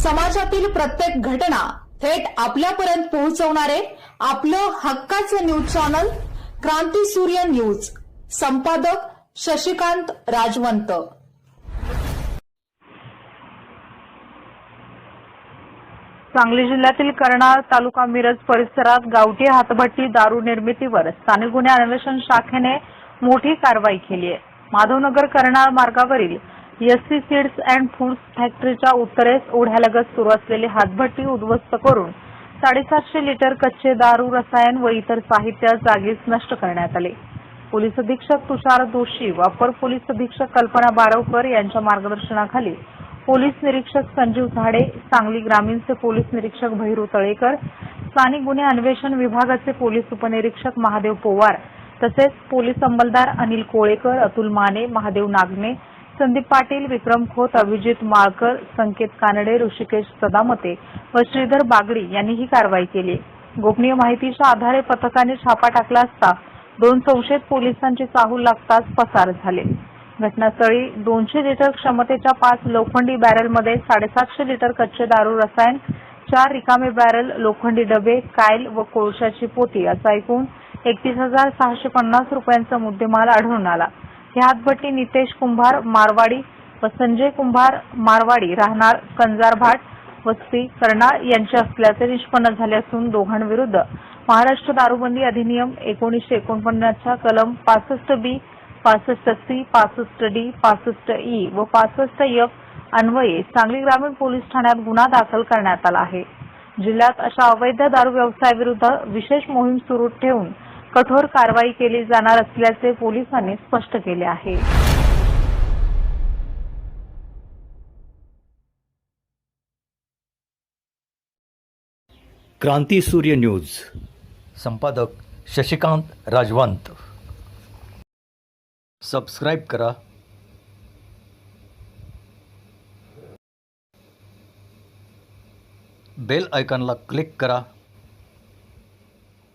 समाजातील प्रत्येक घटना थेट आपल्यापर्यंत पोहोचवणारे आपलं हक्काचं न्यूज चॅनल क्रांती सूर्य न्यूज। संपादक शशिकांत राजवंत। सांगली जिल्ह्यातील करनाळ तालुका मिरज परिसरात गावठी हातभट्टी दारू निर्मितीवर स्थानिक गुन्हे अन्वेषण शाखेने मोठी कारवाई केली आहे। माधवनगर करनाळ मार्गावरील एससी सीड्स अँड फूड्स फॅक्टरीच्या उत्तरेस ओढ्यालगत सुरू असलेली हातभट्टी उद्ध्वस्त करून 750 लिटर कच्चे दारू रसायन व इतर साहित्य जागीच नष्ट करण्यात आले। पोलीस अधीक्षक तुषार दोशी व अपर पोलीस अधीक्षक कल्पना बारवकर यांच्या मार्गदर्शनाखाली पोलीस निरीक्षक संजीव झाडे, सांगली ग्रामीणचे पोलीस निरीक्षक भैरू तळेकर, स्थानिक गुन्हे अन्वेषण विभागाचे पोलीस उपनिरीक्षक महादेव पोवार तसेच पोलीस अंमलदार अनिल कोळेकर, अतुल माने, महादेव नागने, संदीप पाटील, विक्रम खोत, अभिजित माळकर, संकेत कानडे, ऋषिकेश सदामते व श्रीधर बागडी यांनी ही कारवाई केली। गोपनीय माहितीच्या आधारे पथकाने छापा टाकला असता 2 संशयित पोलिसांची चाहूल लागताच पसार झाले। घटनास्थळी 200 लिटर क्षमतेच्या 5 लोखंडी बॅरलमध्ये 750 लिटर कच्चे दारू रसायन, 4 रिकामे बॅरल, लोखंडी डबे, कायल व कोळशाची पोती असा एकूण 31,650 रुपयांचा मुद्देमाल आढळून आला। ही हातभट्टी नितेश कुंभार मारवाडी व संजय कुंभार मारवाडी राहणार कंजारभाट वस्ती करनाळ यांचे असल्याचे निष्पन्न झाले असून दोघांविरुद्ध महाराष्ट्र दारूबंदी अधिनियम 1949 च्या कलम 65B, 65C, 65D, 65E व 65F अन्वये सांगली ग्रामीण पोलीस ठाण्यात गुन्हा दाखल करण्यात आला आहे। जिल्ह्यात अशा अवैध दारू व्यवसायाविरुद्ध विशेष मोहीम सुरू ठेवून कठोर कारवाई केली जाणार असल्याचे पोलिसांनी स्पष्ट केले आहे। क्रांती सूर्य न्यूज। संपादक शशिकांत राजवंत। सबस्क्राइब करा, बेल आयकॉनला क्लिक करा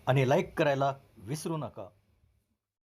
आणि लाईक करायला विसरू नका।